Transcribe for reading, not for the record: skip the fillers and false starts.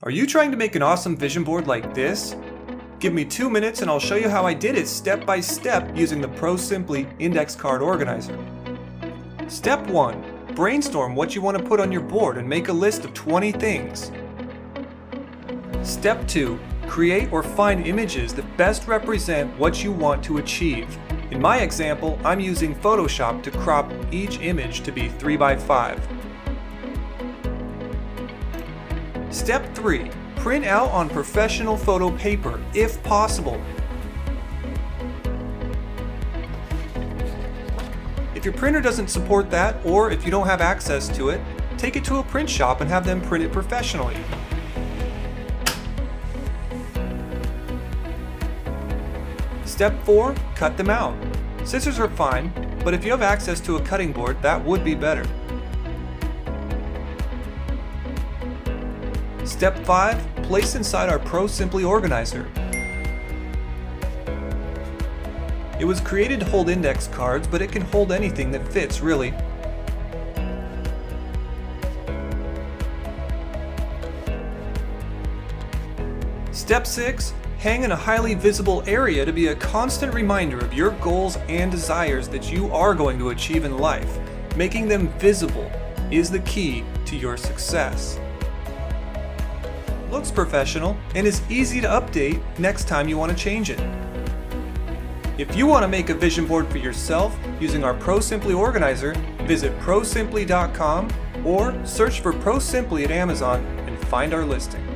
Are you trying to make an awesome vision board like this? Give me 2 minutes and I'll show you how I did it step by step using the ProSimpli index card organizer. Step 1. Brainstorm what you want to put on your board and make a list of 20 things. Step 2. Create or find images that best represent what you want to achieve. In my example, I'm using Photoshop to crop each image to be 3x5. Step 3. Print out on professional photo paper, if possible. If your printer doesn't support that, or if you don't have access to it, take it to a print shop and have them print it professionally. Step 4. Cut them out. Scissors are fine, but if you have access to a cutting board, that would be better. Step 5. Place inside our ProSimpli organizer. It was created to hold index cards, but it can hold anything that fits, really. Step 6. Hang in a highly visible area to be a constant reminder of your goals and desires that you are going to achieve in life. Making them visible is the key to your success. Looks professional and is easy to update next time you want to change it. If you want to make a vision board for yourself using our ProSimpli organizer, visit ProSimpli.com or search for ProSimpli at Amazon and find our listing.